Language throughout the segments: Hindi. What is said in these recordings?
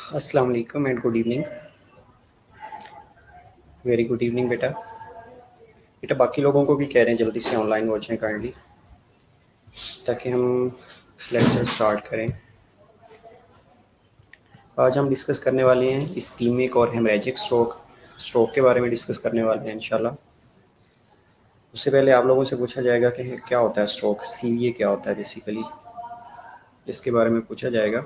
अस्सलाम वालेकुम and good evening. Very good evening बेटा। बेटा बाकी लोगों को भी कह रहे हैं जल्दी से ऑनलाइन हो जाएं काइंडली, ताकि हम लेक्चर स्टार्ट करें। आज हम डिस्कस करने वाले हैं इस्कीमिक और हेमरेजिक स्ट्रोक स्ट्रोक के बारे में डिस्कस करने वाले हैं इंशाल्लाह। उससे पहले आप लोगों से पूछा जाएगा कि क्या होता है स्ट्रोक, सीवीए क्या होता है बेसिकली, इसके बारे में पूछा जाएगा।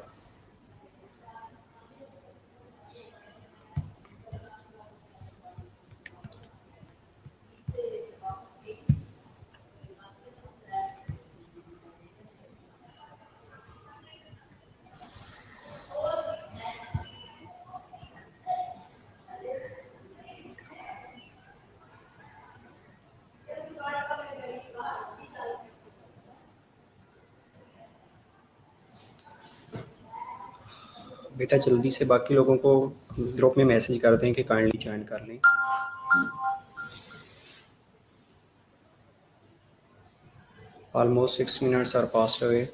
बेटा जल्दी से बाकी लोगों को ग्रुप में मैसेज कर दें कि काइंडली ज्वाइन कर लें। Almost 6 minutes are pass away.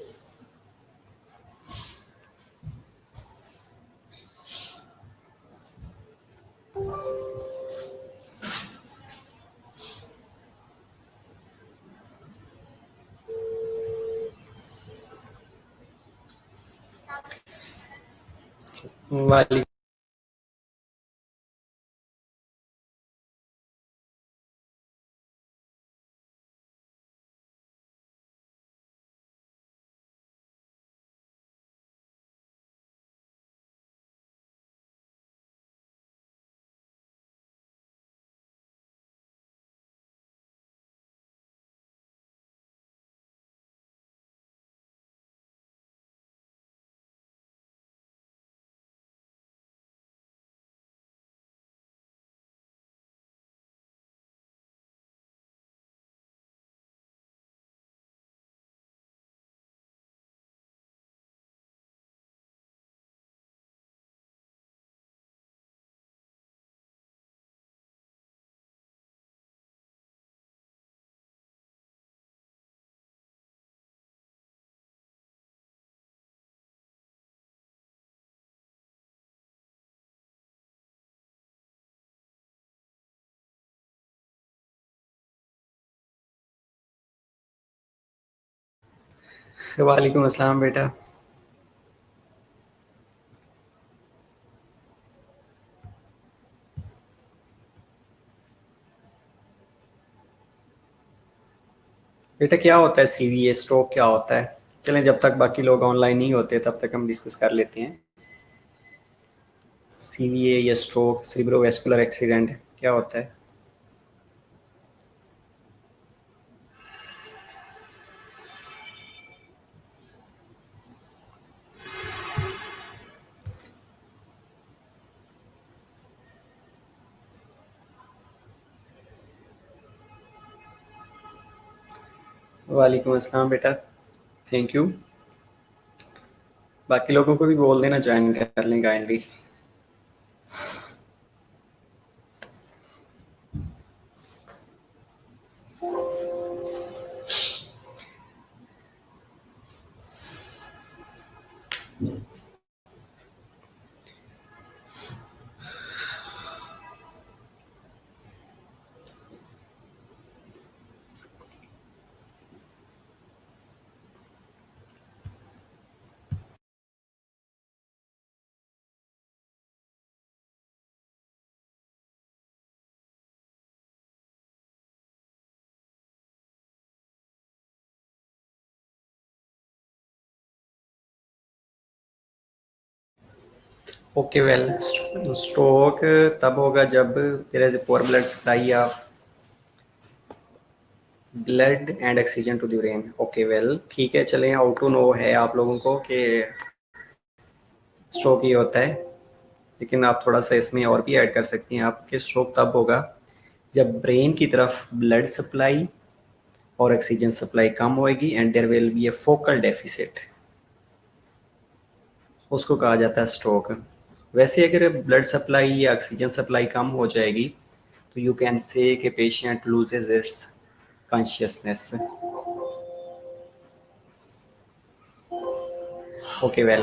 वालेकुम। वालेकुम अस्सलाम बेटा। बेटा क्या होता है सीवीए, स्ट्रोक क्या होता है? चलें जब तक बाकी लोग ऑनलाइन नहीं होते तब तक हम डिस्कस कर लेते हैं। सीवीए या स्ट्रोक, सेरिब्रोवैस्कुलर एक्सीडेंट, क्या होता है? वालेकुम अस्सलाम बेटा, थैंक यू। बाकी लोगों को भी बोल देना ज्वाइन कर लें काइंडली। ओके वेल, स्ट्रोक तब होगा जब there is a poor blood supply of blood and oxygen to the brain. Okay well, ठीक है, चलें हाउ टू नो है आप लोगों को कि स्ट्रोक ये होता है। लेकिन आप थोड़ा सा इसमें और भी ऐड कर सकती हैं आप कि स्ट्रोक तब होगा जब ब्रेन की तरफ ब्लड सप्लाई और ऑक्सीजन सप्लाई कम होएगी and there will be a focal deficit, उसको कहा जाता है स्ट्रोक। वैसे अगर ब्लड सप्लाई या ऑक्सीजन सप्लाई कम हो जाएगी तो यू कैन से कि patient loses its consciousness. Okay well,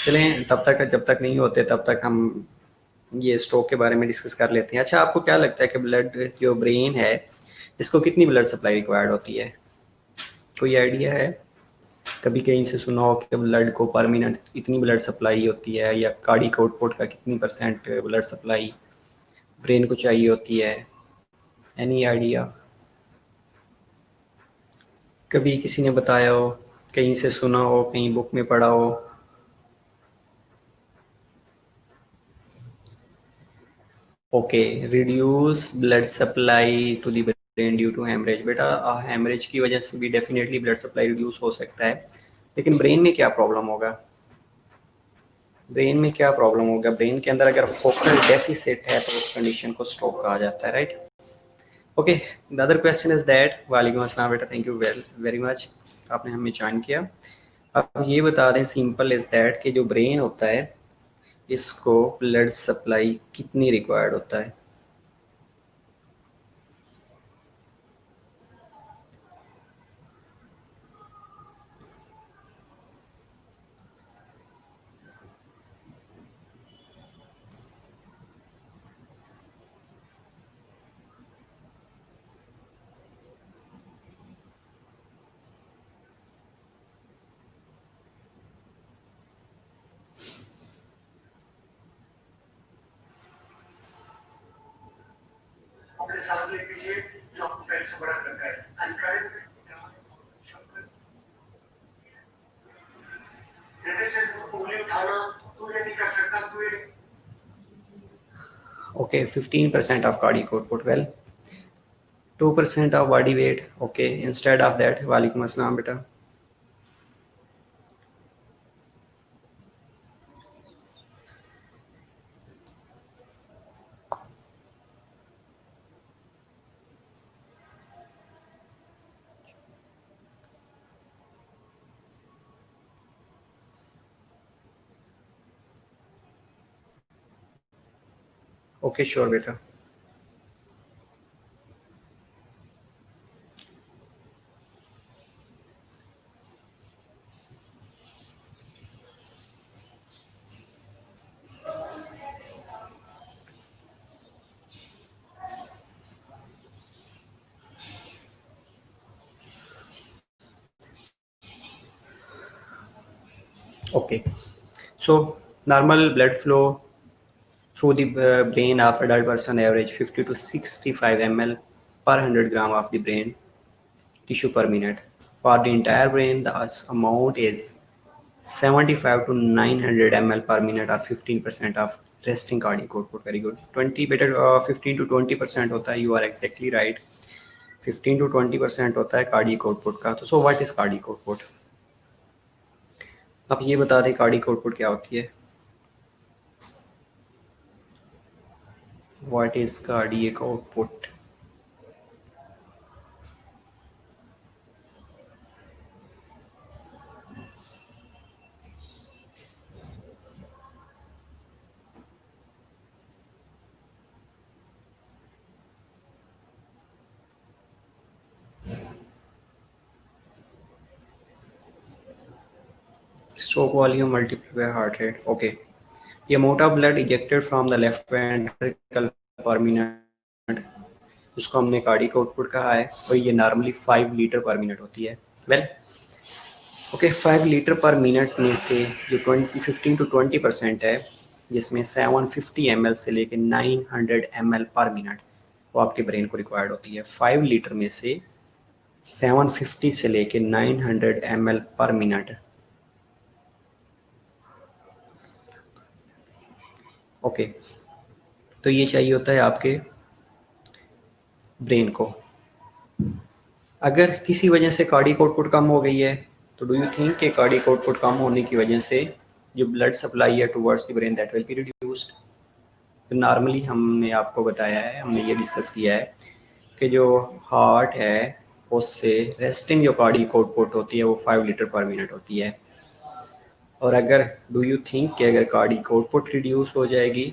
चलें तब तक, जब तक नहीं होते तब तक हम ये स्ट्रोक के बारे में डिस्कस कर लेते हैं। अच्छा, आपको क्या लगता है कि ब्लड जो ब्रेन है इसको कितनी ब्लड सप्लाई रिक्वायर्ड होती है? कोई आइडिया है? कभी कहीं से सुना हो कि ब्लड को पर मिनट इतनी ब्लड सप्लाई होती है, या कार्डियक आउटपुट का कितनी परसेंट ब्लड सप्लाई ब्रेन को चाहिए होती है? Any idea? कभी किसी ने बताया हो, कहीं से सुना हो, कहीं बुक में पढ़ा हो? Okay, reduce blood supply to the brain due to haemorrhage. बेटा, हेमरेज की वजह से भी डेफिनेटली ब्लड सप्लाई रिड्यूस हो सकता है, लेकिन ब्रेन में क्या प्रॉब्लम होगा? ब्रेन में क्या प्रॉब्लम होगा? ब्रेन के अंदर अगर फोकल डेफिसिट है तो उस कंडीशन को स्ट्रोक कहा जाता है, right? Okay, the other question is that, वालेकुम अस्सलाम बेटा, थैंक यू वेरी मच, आपने हमें ज्वाइन किया। अब ये बता दें, सिंपल इज दैट कि जो ब्रेन होता है इसको ब्लड सप्लाई कितनी रिक्वायर्ड होता है? अपने सामने लीजिए जो आपको पहले से बड़ा करता है। उंगली उठाना तू ये नहीं कर सकता, तू ये। Okay, 15% of cardiac output. Well, 2% of body weight. Okay, instead of that, वालेकुम अस्सलाम बेटा। ओके श्योर बेटा। Okay, so normal blood flow through the brain of adult person average 50 to 65 ml per 100 gram of the brain tissue per minute. For the entire brain, the amount is 75 to 900 ml per minute, or 15% of resting cardiac output. Very good. 20 better, 15 to 20% होता है, you are exactly right. 15 to 20% होता है कार्डियक आउटपुट का। तो so what is cardiac output? आप ये बता दें कार्डियक आउटपुट क्या होती है? What is cardiac output? Stroke volume multiply by heart rate. Okay, the amount of blood ejected from the left ventricle per minute, जिसको हमने कार्डियक आउटपुट कहा है, और ये नॉर्मली 5 लीटर पर मिनट होती है। वेल, ओके, 5 लीटर पर मिनट में से जो 15 to 20% है, जिसमें 750 ml से लेके 900 ml पर मिनट वो आपके ब्रेन को रिक्वायर्ड होती है। 5 लीटर में से 750 से लेके 900 ml पर मिनट। ओके, तो ये चाहिए होता है आपके ब्रेन को। अगर किसी वजह से कार्डियक आउटपुट कम हो गई है, तो डू यू थिंक कि कार्डियक आउटपुट कम होने की वजह से जो ब्लड सप्लाई है towards the brain that will be reduced? तो नॉर्मली हमने आपको बताया है, हमने ये डिस्कस किया है कि जो हार्ट है उससे रेस्टिंग जो कार्डियक आउटपुट होती है वो 5 लीटर पर मिनट होती है। और अगर डू यू थिंक कि अगर कार्डियक आउटपुट रिड्यूस हो जाएगी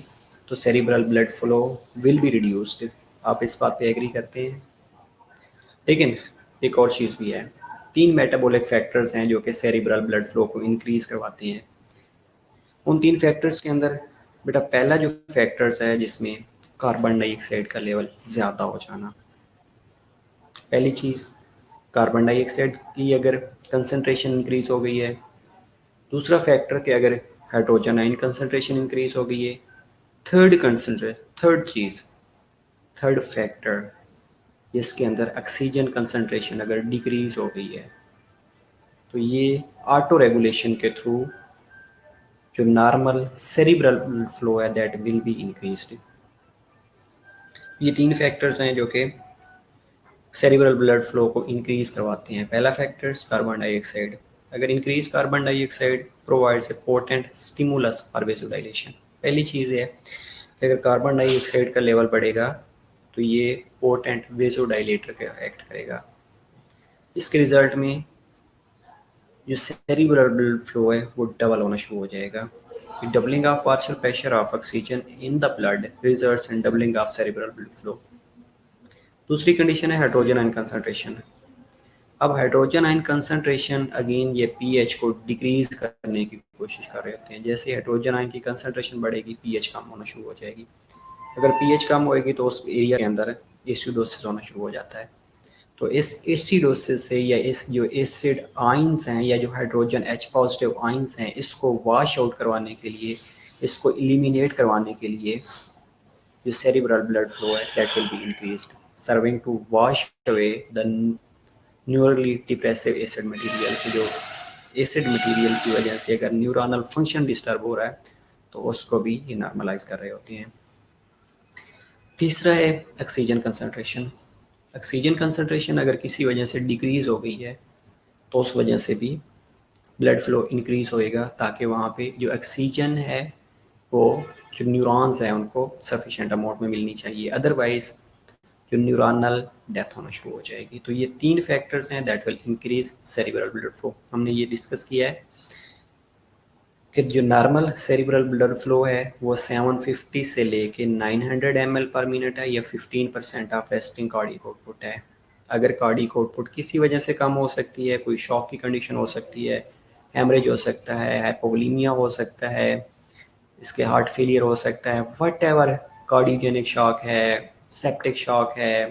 तो cerebral blood flow will be reduced? आप इस बात पे एग्री करते हैं? लेकिन एक और चीज़ भी है, 3 मेटाबॉलिक फैक्टर्स हैं जो कि सेरिब्रल ब्लड फ्लो को इंक्रीज करवाते हैं। उन 3 फैक्टर्स के अंदर बेटा पहला जो फैक्टर्स है जिसमें कार्बन डाइऑक्साइड का लेवल ज़्यादा हो जाना, पहली चीज़ कार्बन डाइऑक्साइड की अगर कंसंट्रेशन इंक्रीज हो गई है, दूसरा फैक्टर कि अगर हाइड्रोजन आयन कंसंट्रेशन इंक्रीज हो गई है, थर्ड फैक्टर जिसके अंदर ऑक्सीजन कंसंट्रेशन अगर डिक्रीज हो गई है, तो ये ऑटो रेगुलेशन के थ्रू जो नॉर्मल सेरिब्रल फ्लो है दैट विल बी इंक्रीज्ड। ये 3 फैक्टर्स हैं जो कि सेरिब्रल ब्लड फ्लो को इंक्रीज करवाते हैं। पहला फैक्टर्स कार्बन डाइऑक्साइड, अगर increase carbon dioxide provides a potent stimulus for vasodilation. पहली चीज़ है कि अगर कार्बन डाइऑक्साइड का लेवल बढ़ेगा तो ये पोटेंट वेसोडाइलेटर का एक्ट करेगा। इसके रिजल्ट में जो सेरिब्रल ब्लड फ्लो है वो डबल होना शुरू हो जाएगा। Doubling of partial pressure of oxygen in the blood results in doubling of cerebral blood flow. दूसरी कंडीशन है हाइड्रोजन आयन कंसंट्रेशन। अब हाइड्रोजन आयन कंसंट्रेशन अगेन ये पीएच को डिक्रीज करने की कोशिश कर रहे होते हैं। जैसे हाइड्रोजन आयन की कंसंट्रेशन बढ़ेगी पीएच कम होना शुरू हो जाएगी। अगर पीएच कम होएगी तो उस एरिया के अंदर एसिडोसिस होना शुरू हो जाता है। तो इस एसिडोसिस से या इस जो एसिड आयंस हैं या जो हाइड्रोजन एच पॉजिटिव आयंस हैं इसको वॉश आउट करवाने के लिए, इसको एलिमिनेट करवाने के लिए जो सेरिब्रल ब्लड फ्लो है that will be increased, serving to wash away the neurally depressive acid material. की जो एसिड मटेरियल की वजह से अगर न्यूरॉनल फंक्शन डिस्टर्ब हो रहा है तो उसको भी ये नॉर्मलाइज कर रहे होते हैं। तीसरा है ऑक्सीजन कंसंट्रेशन। ऑक्सीजन कंसंट्रेशन अगर किसी वजह से डिक्रीज हो गई है तो उस वजह से भी ब्लड फ्लो इंक्रीज होएगा ताकि वहाँ पे जो ऑक्सीजन है वो जो न्यूरॉन्स हैं उनको सफिशेंट अमाउंट में मिलनी चाहिए, अदरवाइज जो न्यूरॉनल डेथ होना शुरू हो जाएगी। तो ये 3 फैक्टर्स हैं that will increase cerebral blood flow. हमने ये डिस्कस किया है कि जो नॉर्मल सेरिब्रल ब्लड फ्लो है वो 750 से लेके 900 ml पर मिनट है या 15% ऑफ रेस्टिंग कार्डियक आउटपुट है। अगर कार्डियक आउटपुट किसी वजह से कम हो सकती है, कोई शॉक की कंडीशन हो सकती है, हेमरेज हो सकता है, हाइपोवोलीमिया हो सकता है, इसके हार्ट फेलियर हो सकता है, वट एवर कार्डियोजेनिक शॉक है, सेप्टिक शॉक है,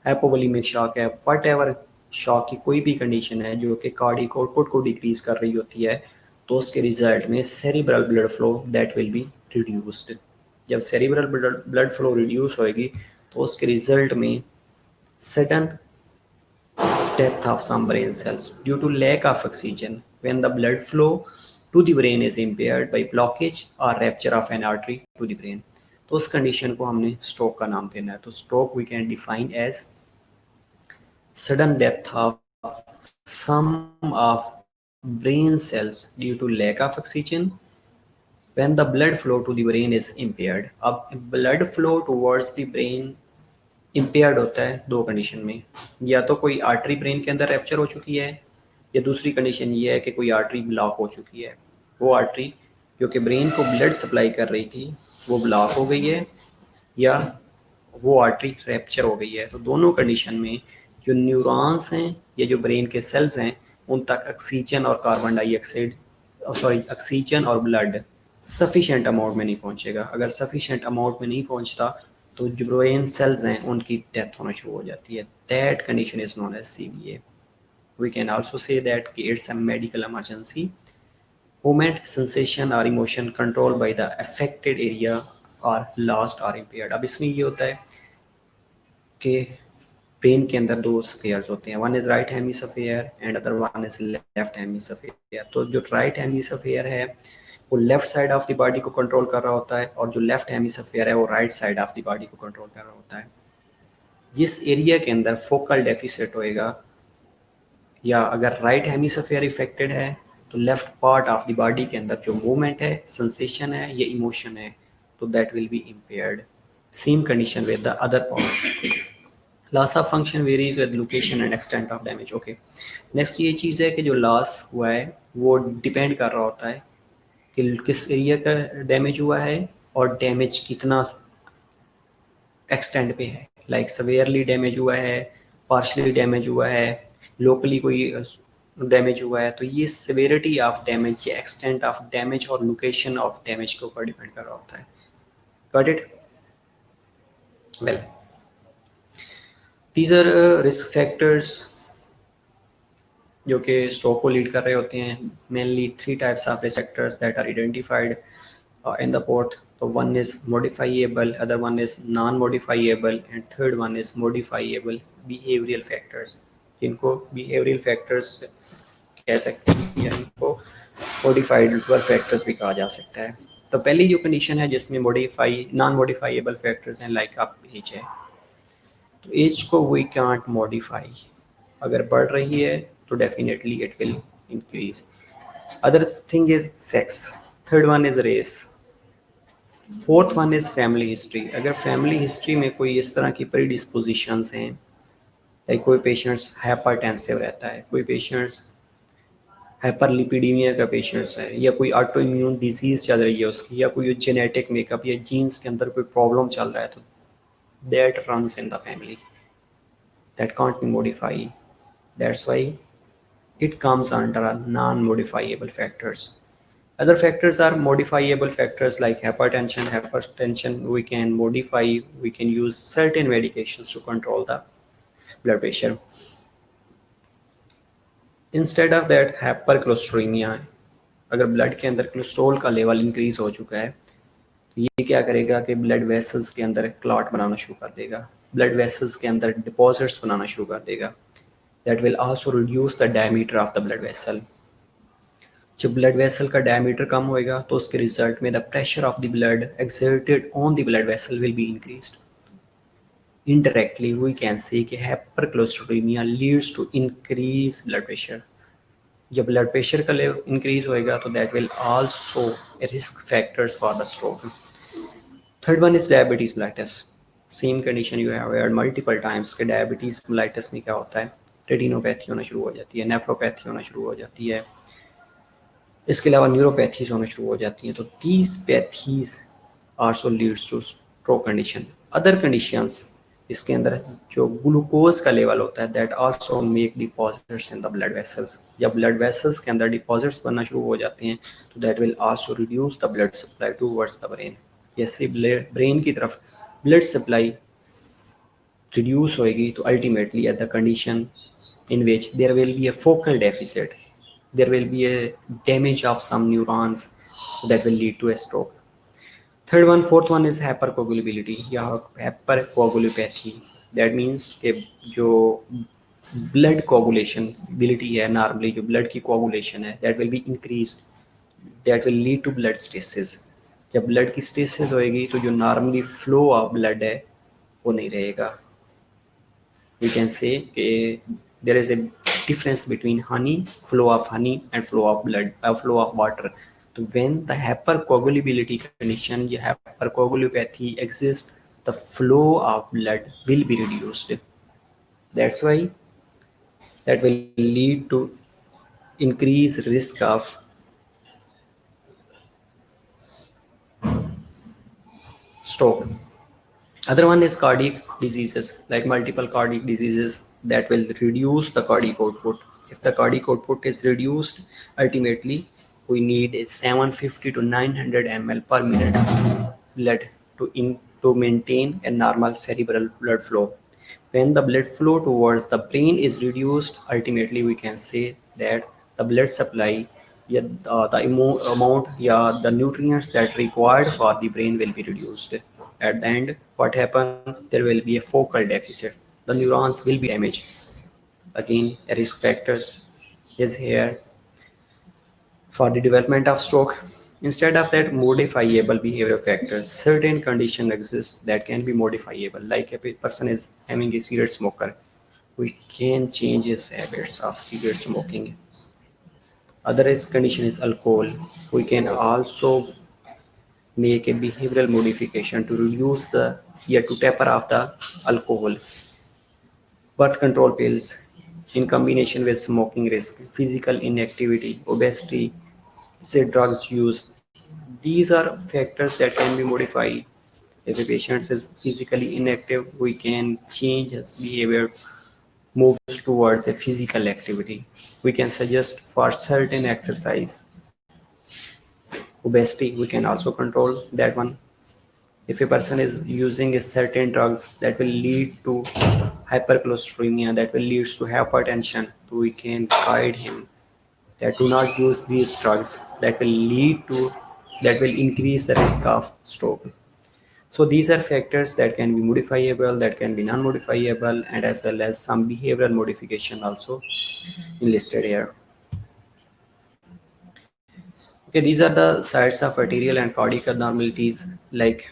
हाइपोवोलीमिक शॉक है, वट एवर शॉक की कोई भी कंडीशन है जो कि कार्डियक आउटपुट को डिक्रीज कर रही होती है, तो उसके रिजल्ट में cerebral blood flow that will be reduced. जब सेरिब्रल ब्लड फ्लो रिड्यूस होएगी तो उसके रिजल्ट में sudden death of some brain cells due to lack of oxygen when the blood flow to the brain is impaired by blockage or rupture of an artery to the brain। तो उस कंडीशन को हमने स्ट्रोक का नाम देना है। तो stroke we can define as sudden death of some of brain cells due to lack of oxygen when the blood flow to the brain is impaired। अब blood flow towards the brain impaired होता है 2 कंडीशन में, या तो कोई आर्टरी ब्रेन के अंदर रैप्चर हो चुकी है या दूसरी कंडीशन ये है कि कोई आर्टरी ब्लॉक हो चुकी है। वो आर्टरी जो कि ब्रेन को ब्लड सप्लाई कर रही थी वो ब्लॉक हो गई है या वो आर्टरी रैप्चर हो गई है। तो दोनों कंडीशन में जो न्यूरॉन्स हैं या जो ब्रेन के सेल्स हैं उन तक ऑक्सीजन और कार्बन डाइऑक्साइड ऑक्सीजन और ब्लड सफिशेंट अमाउंट में नहीं पहुंचेगा। अगर सफिशेंट अमाउंट में नहीं पहुंचता तो जो ब्रेन सेल्स हैं उनकी डेथ होना शुरू हो जाती है। That condition is known as CVA. We can also say that कि it's a medical emergency. Movement, sensation और emotion control by the affected area और लॉस्ट और इम्पेयर्ड। अब इसमें ये होता है कि ब्रेन के अंदर 2 स्फीयर्स होते हैं, one is right hemisphere and other one is left hemisphere. तो जो राइट हेमिस्फीयर है वो left side of the body को कंट्रोल कर रहा होता है और जो लेफ्ट हेमिस्फीयर है वो right side of the body को कंट्रोल कर रहा होता है। जिस एरिया के अंदर फोकल डेफिसिट होएगा या अगर राइट हेमिस्फीयर इफेक्टेड है तो left part of the body के अंदर जो मूवमेंट है, सेंसेशन है या इमोशन है तो that will B impaired. Same condition with the other part. Loss of function varies with location and extent of damage. Okay, next ये चीज़ है कि जो लॉस हुआ है वो डिपेंड कर रहा होता है कि किस एरिया का डैमेज हुआ है और डैमेज कितना एक्सटेंड पे है। लाइक सवेयरली डैमेज हुआ है, पार्शली डैमेज हुआ है, लोकली कोई डैमेज हुआ है, तो ये सिवियरिटी ऑफ डैमेज, ये एक्सटेंट ऑफ डैमेज और लोकेशन ऑफ डैमेज के ऊपर डिपेंड कर रहा होता है। Got it? Well, these are risk factors जो कि स्ट्रोक को लीड कर रहे होते हैं। Mainly 3 types of risk factors that are identified in the fourth. So one is modifiable, other one is non-modifiable, and third one is modifiable behavioral factors, जिनको behavioral factors कह सकते हैं या इनको modifiable factors भी कहा जा सकता है। तो पहली जो कंडीशन है जिसमें नॉन मॉडिफाइबल फैक्टर्स हैं, लाइक आप एज है, तो एज को वी कांट मॉडिफाई। अगर बढ़ रही है तो definitely it will increase. Other thing is sex, third one is race, fourth one is family history. अगर फैमिली हिस्ट्री में कोई इस तरह की प्री डिस्पोजिशंस हैं, लाइक कोई पेशेंट्स हाइपरटेंसिव रहता है, कोई पेशेंट्स हाइपरलिपिडीमिया का पेशेंट्स है, या कोई ऑटो इम्यून डिजीज़ चल रही है उसकी, या कोई जेनेटिक मेकअप या जीन्स के अंदर कोई प्रॉब्लम चल रहा है, तो that runs in the family, that can't be modify. That's why it comes under a non-modifiable factors. Other factors are modifiable factors like hypertension. Hypertension we can modify, we can use certain medications to control the blood pressure. Instead of that, hypercholesteremia है, अगर ब्लड के अंदर कोलेस्ट्रॉल का लेवल इंक्रीज हो चुका है, तो ये क्या करेगा कि ब्लड वेसल्स के अंदर क्लॉट बनाना शुरू कर देगा, ब्लड वेसल्स के अंदर डिपॉजिट्स बनाना शुरू कर देगा। That will also reduce the diameter of the blood vessel. जब ब्लड वेसल का डायमीटर कम होएगा तो उसके रिजल्ट में the pressure of the blood exerted on the blood vessel will be increased. Indirectly we can say कि hypercholesteremia leads to increased blood pressure. जब ब्लड प्रेशर का लेवल इंक्रीज होएगा तो that will also risk factors for the stroke. Third one is diabetes mellitus. Same condition you have heard multiple times कि डायबिटीज मेलिटस में क्या होता है, रेटिनोपैथी होना शुरू हो जाती है, नेफ्रोपैथी होना शुरू हो जाती है, इसके अलावा न्यूरोपैथीज होना शुरू हो जाती हैं। तो these pathies also leads two stroke condition. Other conditions इसके अंदर जो ग्लूकोज का लेवल होता है that also make deposits in the blood vessels. जब ब्लड वेसल्स के अंदर डिपॉजिट्स बनना शुरू हो जाते हैं तो that will also reduce the blood supply towards the brain. जैसे ब्रेन की तरफ ब्लड सप्लाई रिड्यूस होएगी तो ultimately at the condition in which there will be a focal deficit, there will be a damage of some neurons that will lead to a stroke. Fourth one is hypercoagulability या hypercoagulopathy. That means कि जो blood coagulation ability है, नॉर्मली जो blood की coagulation है, that will be increased, that will lead to blood stasis. जब blood की stasis होएगी तो जो normally flow of blood है वो नहीं रहेगा। We can say there is a difference between flow of honey and flow of blood, flow of water. So when the hypercoagulability condition, the hypercoagulopathy exists, the flow of blood will be reduced. That's why that will lead to increased risk of stroke. Other one is cardiac diseases, like multiple cardiac diseases that will reduce the cardiac output. If the cardiac output is reduced, ultimately we need a 750 to 900 ml per minute blood to maintain a normal cerebral blood flow. When the blood flow towards the brain is reduced, ultimately we can say that the blood supply, the amount, the nutrients that required for the brain will be reduced. At the end, what happens? There will be a focal deficit. The neurons will be damaged. Again, risk factors is here for the development of stroke. Instead of that, modifiable behavior factors. Certain conditions exist that can be modifiable. Like if a person is having a cigarette smoker, we can change his habits of cigarette smoking. Other condition is alcohol. We can also make a behavioral modification to reduce to taper off the alcohol. Birth control pills in combination with smoking risk, physical inactivity, obesity, say drugs use. These are factors that can be modified. If a patient is physically inactive, we can change his behavior, moves towards a physical activity. We can suggest for certain exercise. Obesity, we can also control that one. If a person is using a certain drugs that will lead to hypercholesteremia, that will lead to hypertension, so we can guide him that do not use these drugs that will lead to, that will increase the risk of stroke. So these are factors that can be modifiable, that can be non-modifiable, and as well as some behavioral modification also enlisted here. Okay, these are the sites of arterial and cardiac abnormalities. Like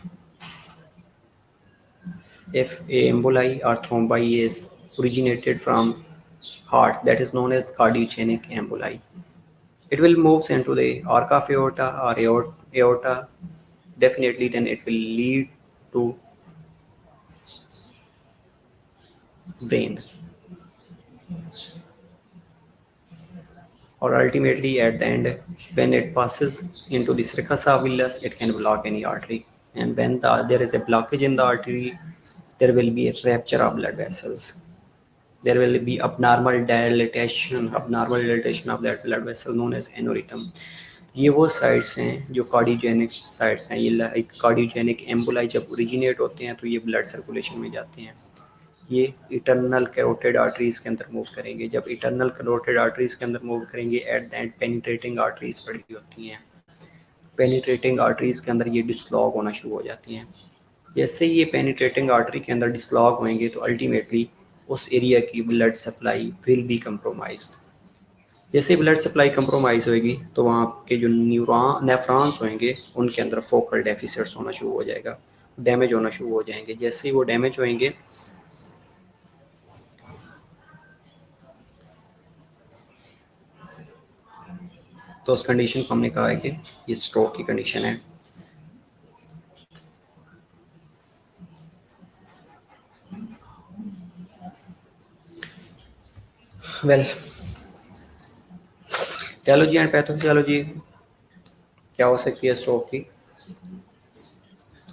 if a emboli or thrombi is originated from heart, that is known as cardiogenic emboli. It will move into the arc of aorta or aorta. Definitely, then it will lead to brain, or ultimately at the end, when it passes into the circus of Willis, it can block any artery. And when there is a blockage in the artery, there will be a rupture of blood vessels. There will be abnormal dilatation of that blood vessel known as aneurysm. ये वो साइट्स हैं जो कार्डियोजेनिक साइट्स हैं। ये लाइक कार्डियोजेनिक एम्बोलाई जब ओरिजिनेट होते हैं तो ये ब्लड सर्कुलेशन में जाते हैं। ये इंटरनल कैरोटिड आर्टरीज के अंदर मूव करेंगे। जब इंटरनल कैरोटिड आर्टरीज के अंदर मूव करेंगे, eight the and penetrating arteries पड़ी होती हैं। पेनिट्रेटिंग आर्टरीज के अंदर ये डिसलॉग होना शुरू हो जाती हैं। जैसे ये पेनिट्रेटिंग आर्टरी के अंदर डिसलॉग होंगे तो अल्टीमेटली उस एरिया की blood supply will be compromised. जैसे ब्लड सप्लाई कंप्रोमाइज़ होएगी तो वहाँ के जो नेफ्रॉन्स होंगे उनके अंदर फोकल डेफिसिट्स होना शुरू हो जाएगा, डैमेज होना शुरू हो जाएंगे। जैसे ही वो डैमेज होंगे तो उस कंडीशन को हमने कहा है कि ये स्ट्रोक की कंडीशन है। वेल, टियोलॉजी एंड पैथोफिजियोलॉजी क्या हो सकती है स्ट्रोक की?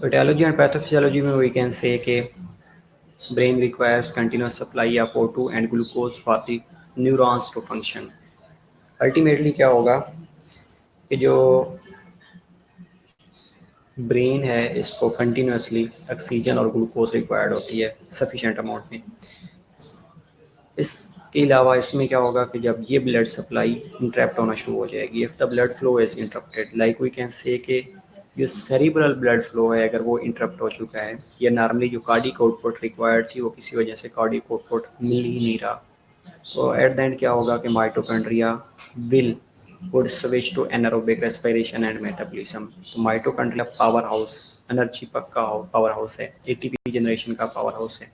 तो टियोलॉजी एंड पैथोफिजियोलॉजी में वी कैन से कि brain requires continuous supply of O2 and glucose for the neurons to function. Ultimately क्या होगा कि जो ब्रेन है इसको कंटिन्यूसली ऑक्सीजन और ग्लूकोज रिक्वायर्ड होती है सफिशेंट अमाउंट में। इसके अलावा इसमें क्या होगा कि जब ये ब्लड सप्लाई इंटरप्ट होना शुरू हो जाएगी, if the blood flow is interrupted, like we can say कि जो सेरिब्रल ब्लड फ्लो है अगर वो इंटरप्ट हो चुका है, या नॉर्मली जो कार्डिक आउटपुट रिक्वायर्ड थी वो किसी वजह से कार्डिक आउटपुट मिल ही नहीं रहा, तो एट द एंड क्या होगा कि mitochondria will would switch to anaerobic respiration and metabolism. तो माइटोकॉन्ड्रिया पावर हाउस, एनर्जी पक्का पावर हाउस है, एटीपी जनरेशन का पावर हाउस है।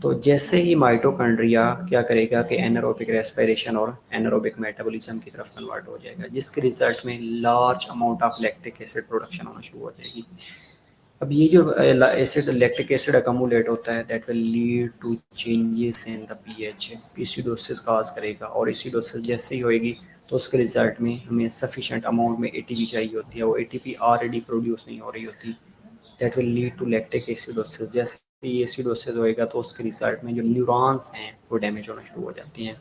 तो जैसे ही माइटोकॉन्ड्रिया क्या करेगा कि एनारोबिक रेस्पिरेशन और एनारोबिक मेटाबॉलिज्म की तरफ कन्वर्ट हो जाएगा, जिसके रिजल्ट में large amount of lactic acid production होना शुरू हो जाएगी। अब ये जो एसिड लैक्टिक एसिड अकमुलेट होता है that will lead to changes in the pH, acidosis cause करेगा, और एसिडोसिस जैसे ही होएगी तो उसके रिजल्ट में हमें सफिशेंट अमाउंट में एटीपी चाहिए होती है, वो एटीपी ऑलरेडी प्रोड्यूस नहीं हो रही होती, that will lead to lactic acidosis. जैसे ही एसिडोसिस होएगा तो उसके रिजल्ट में जो न्यूरॉन्स हैं वो डैमेज होना शुरू हो जाती हैं।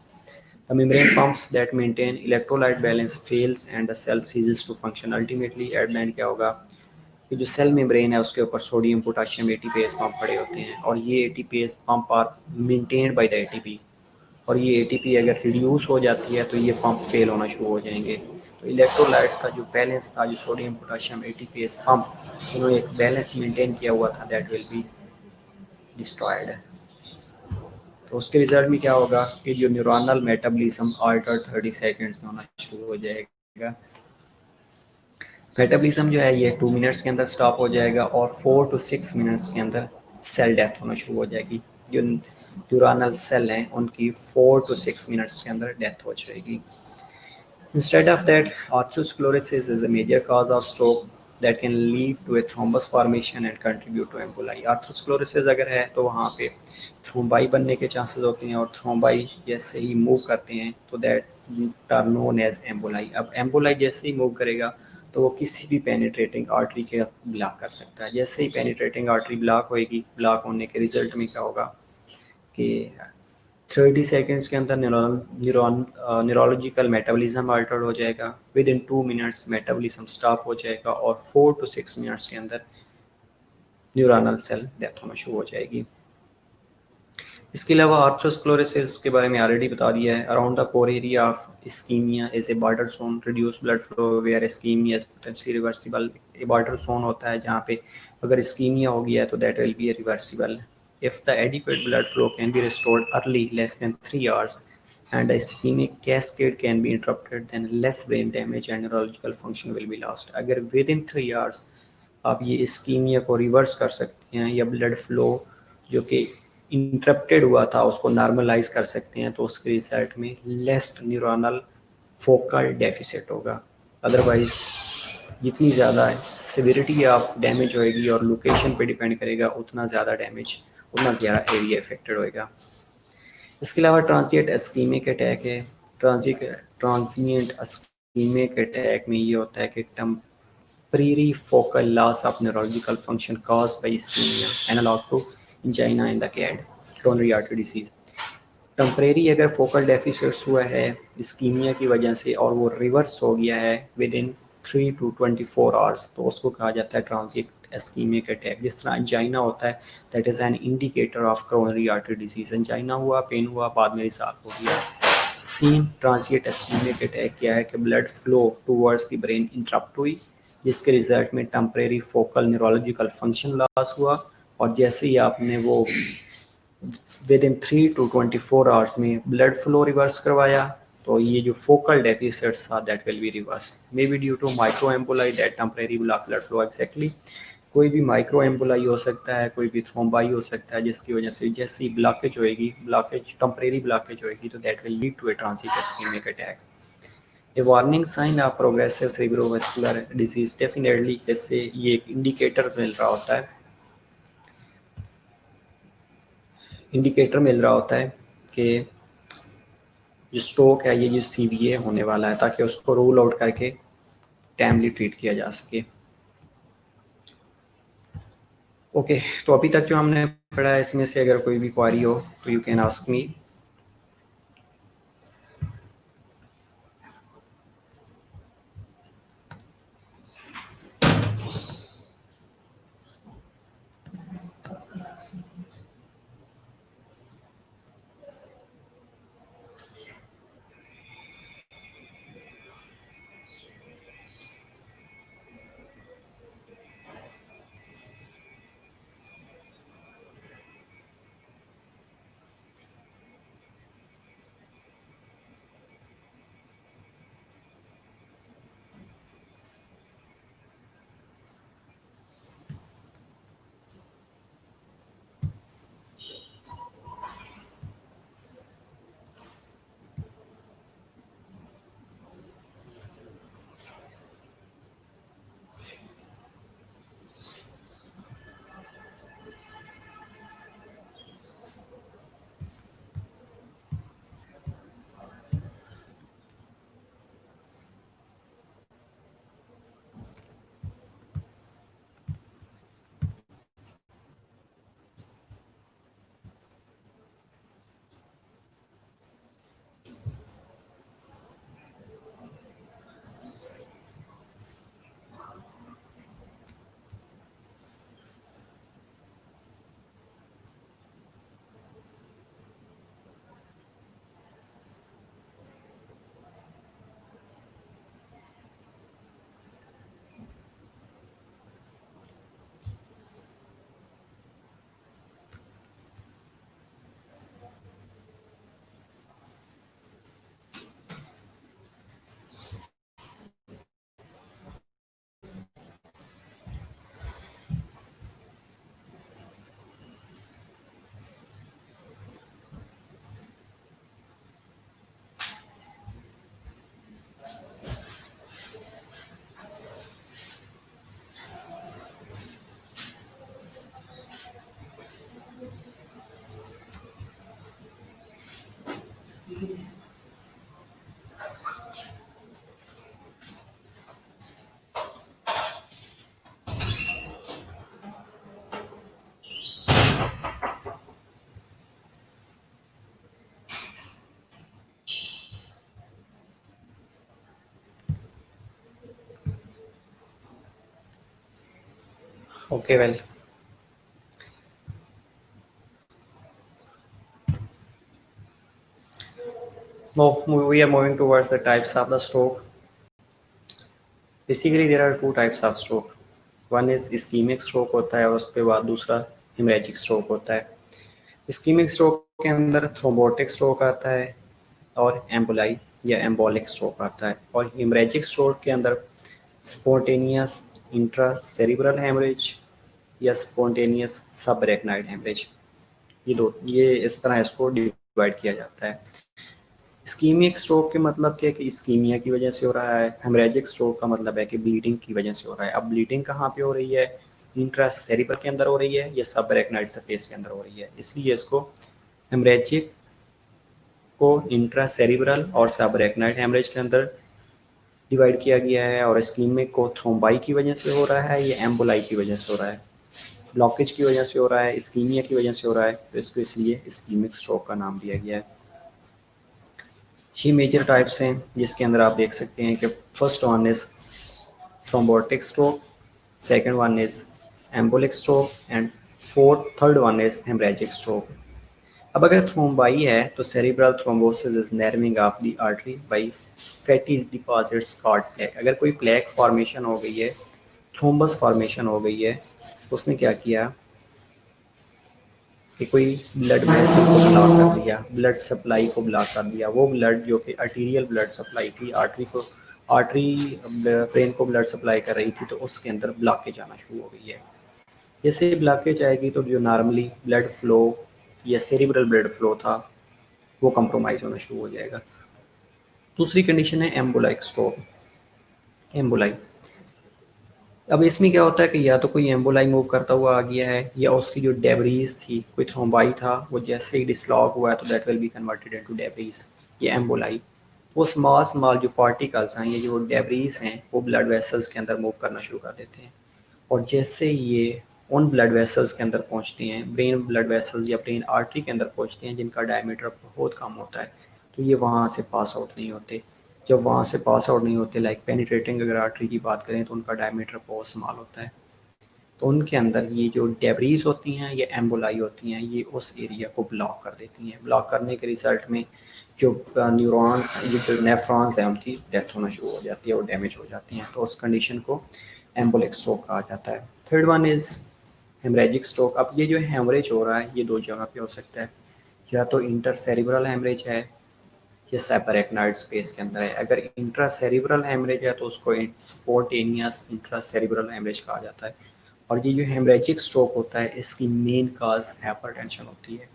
The membrane pumps that maintain electrolyte balance fails and the cell ceases to function. Ultimately at the end क्या होगा कि जो सेल मेम्ब्रेन है उसके ऊपर सोडियम पोटाशियम एटीपीएस पंप पड़े होते हैं, और ये ATPase pump are maintained by the ATP, और ये एटीपी अगर रिड्यूस हो जाती है तो ये पंप फेल होना शुरू हो जाएंगे। तो इलेक्ट्रोलाइट का जो बैलेंस था, जो सोडियम पोटाशियम एटीपीएस पंप, उन्होंने एक बैलेंस मेंटेन किया हुआ था, दैट विल बी डिस्ट्रॉयड। तो उसके रिजल्ट में क्या होगा कि जो न्यूरोनल मेटाबॉलिज्म अल्टर 30 सेकेंड्स में होना शुरू हो जाएगा। मेटाबॉलिज्म जो है ये 2 मिनट्स के अंदर स्टॉप हो जाएगा, और 4 to 6 मिनट्स के अंदर सेल डेथ होना शुरू हो जाएगी। जो न्यूरोनल सेल हैं उनकी 4 to 6 मिनट्स के अंदर डेथ हो जाएगी। Instead of that, atherosclerosis is a major cause of stroke that can lead to a thrombus formation and contribute to emboli. Atherosclerosis अगर है तो वहाँ पे थ्रोम्बाई बनने के चांसेस होते हैं, और थ्रोम्बाई जैसे ही मूव करते हैं तो that are known as emboli. अब एम्बोलाई जैसे ही मूव करेगा तो वो किसी भी पेनिट्रेटिंग आर्टरी के ब्लॉक कर सकता है। जैसे ही पेनिट्रेटिंग आर्टरी ब्लॉक होएगी, ब्लॉक होने के रिजल्ट में क्या होगा कि 30 सेकेंड्स के अंदर न्यूरोलॉजिकल मेटाबॉलिज्म अल्टर्ड हो जाएगा, with in 2 minutes metabolism stop हो जाएगा, और 4 to 6 मिनट्स के अंदर न्यूरोनल सेल डेथ होना शुरू हो जाएगी। इसके अलावा आर्थरोस्क्लेरोसिस के बारे में ऑलरेडी बता दिया है। Around the core area of ischaemia is a border zone, reduce blood flow where ischaemia is potentially reversible. A border zone होता है जहाँ पे अगर इस्कीमिया हो गया है तो that will be A reversible. If the adequate blood flow can be restored early less than 3 hours and a ischemic cascade can be interrupted, then less brain damage and neurological function will be lost। अगर विद इन 3 hours आप ये इस्कीमिया को रिवर्स कर सकते हैं या ब्लड फ्लो जो कि इंटरप्टेड हुआ था उसको नॉर्मलाइज कर सकते हैं, तो उसके रिजल्ट में लेस न्यूरोनल फोकल डेफिसिट होगा। अदरवाइज जितनी ज़्यादा सिविरिटी ऑफ डैमेज होएगी और लोकेशन पे डिपेंड करेगा, उतना ज़्यादा डैमेज, उतना ज़्यादा एरिया इफेक्टेड होएगा। इसके अलावा ट्रांसिएंट इस्कीमिक अटैक है। ट्रांसिएंट इस्कीमिक अटैक में ये होता है कि temporary focal loss of neurological function caused by ischemia, analog to angina in the CAD, coronary artery disease। Temporary अगर फोकल डेफिसिट्स हुआ है इस्कीमिया की वजह से और वो रिवर्स हो गया है विद इन 3 to 24 hours, तो उसको कहा जाता है ट्रांसिएंट इस्कीमिक अटैक। जिस तरह अंजाइना होता है, that is an indicator of coronary artery disease. Angina हुआ, पेन हुआ, बाद में रिजॉल्व हो गया। सीन ट्रांसिएंट इस्कीमिक अटैक क्या है कि blood flow towards the brain interrupt हुई, जिसके रिजल्ट में temporary focal neurological function loss हुआ, और जैसे ही आपने वो विद इन 3 to 24 hours में ब्लड फ्लो रिवर्स करवाया, तो ये जो फोकल डेफिसिट्स था that will be reverse. May be due to micro emboli that temporary block blood flow. Exactly कोई भी माइक्रो एम्बोलाई हो सकता है, कोई भी थ्रोम्बाई हो सकता है, जिसकी वजह से जैसे ही ब्लॉकेज होएगी, ब्लॉकेज टेम्परेरी ब्लॉकेज होएगी, तो that will lead to a transient ischaemic attack. A warning sign of progressive cerebrovascular disease, definitely इससे ये एक इंडिकेटर मिल रहा होता है, इंडिकेटर मिल रहा होता है कि जो स्ट्रोक है ये जो सीवीए होने वाला है, ताकि उसको रूल आउट करके टाइमली ट्रीट किया जा सके। ओके, तो अभी तक जो हमने पढ़ा है इसमें से अगर कोई भी क्वारी हो तो you can ask me. Okay, well, we are moving towards the types of the stroke. Basically, there are two types of stroke. One is ischemic stroke होता है और उसके बाद दूसरा hemorrhagic stroke होता है. Ischemic stroke के अंदर thrombotic stroke आता है और एम्बोलाई या एम्बोलिक स्ट्रोक आता है, और हेमरेजिक स्ट्रोक के अंदर स्पॉन्टेनियस इंट्रासेरिब्रल हेमरेज या स्पॉन्टेनियस सबरेक्नाइड हेमरेज, ये इस तरह इसको डिवाइड किया जाता है. इस्कीमिक स्ट्रोक के मतलब क्या है कि इस्कीमिया की वजह से हो रहा है. हेमरेजिक स्ट्रोक का मतलब है कि ब्लीडिंग की वजह से हो रहा है. अब ब्लीडिंग कहाँ पे हो रही है? इंट्रासेरिब्रल के अंदर हो रही है या सबरेक्नाइड स्पेस के अंदर हो रही है, इसलिए इसको हेमरेजिक को इंट्रासेरिब्रल और सबरेक्नाइड हेमरेज के अंदर डिवाइड किया गया है, और इस्कीमिक को थ्रोम्बाई की वजह से हो रहा है या एम्बोलाई की वजह से हो रहा है, ब्लॉकेज की वजह से हो रहा है, इस्कीमिया की वजह से हो रहा है, तो इसको इसलिए इस्कीमिक स्ट्रोक का नाम दिया गया है. ये मेजर टाइप्स हैं जिसके अंदर आप देख सकते हैं कि first one is thrombotic stroke, second one is embolic stroke and third one is hemorrhagic stroke. अब अगर थ्रोम्बाई है तो cerebral thrombosis is narrowing of the artery by fatty deposits called plaque. अगर कोई प्लेक फॉर्मेशन हो गई है, थ्रोम्बस फॉर्मेशन हो गई है, तो उसने क्या किया कि कोई ब्लड वेसल को ब्लॉक कर दिया, ब्लड सप्लाई को ब्लॉक कर दिया. वो ब्लड जो कि आर्टीरियल ब्लड सप्लाई थी, आर्टरी ब्रेन को ब्लड सप्लाई कर रही थी, तो उसके अंदर ब्लॉकेज आना शुरू हो गई है. जैसे ब्लॉकेज आएगी तो जो नॉर्मली ब्लड फ्लो या सेरिब्रल ब्लड फ्लो था वो कंप्रोमाइज़ होना शुरू हो जाएगा. दूसरी कंडीशन है एम्बोलाइक स्ट्रोक. एम्बोलाई, अब इसमें क्या होता है कि या तो कोई एम्बोलाई मूव करता हुआ आ गया है, या उसकी जो डेब्रीज थी, कोई थ्रोम्बाई था, वो जैसे ही डिसलॉग हुआ है तो that will be converted into debris, ये एम्बोलाई. वो स्मॉल स्मॉल जो पार्टिकल्स हैं, ये जो डेब्रीज हैं, वो ब्लड वेसल्स के अंदर मूव करना शुरू कर देते हैं, और जैसे ये उन ब्लड वेसल्स के अंदर पहुंचते हैं, ब्रेन ब्लड वेसल्स या ब्रेन आर्टरी के अंदर पहुंचते हैं जिनका डायमीटर बहुत कम होता है, तो ये वहाँ से पास आउट नहीं होते. जब वहाँ से पास आउट नहीं होते, लाइक पेनिट्रेटिंग अगर आर्टरी की बात करें तो उनका डायमीटर बहुत स्मॉल होता है, तो उनके अंदर ये जो डेब्रीज होती हैं, ये एम्बोलाई होती हैं, ये उस एरिया को ब्लॉक कर देती हैं. ब्लॉक करने के रिजल्ट में जो न्यूरॉन्स, जो नेफ्रॉन्स हैं, उनकी डेथ होना शुरू हो जाती है और डैमेज हो जाती हैं, तो उस कंडीशन को एम्बोलिक स्ट्रोक कहा जाता है. Third one is haemorrhagic stroke. अब ये जो हेमरेज हो रहा है ये दो जगह पे हो सकता है, या तो इंटर सेरिब्रल हेमरेज है या सेपरेक्नाइड स्पेस के अंदर है. अगर इंट्रा सेरिब्रल हेमरेज है तो उसको स्पॉन्टेनियस इंट्रा सेरिब्रल हेमरेज कहा जाता है. और ये जो हेमरेजिक स्ट्रोक होता है इसकी मेन काज हाइपरटेंशन होती है.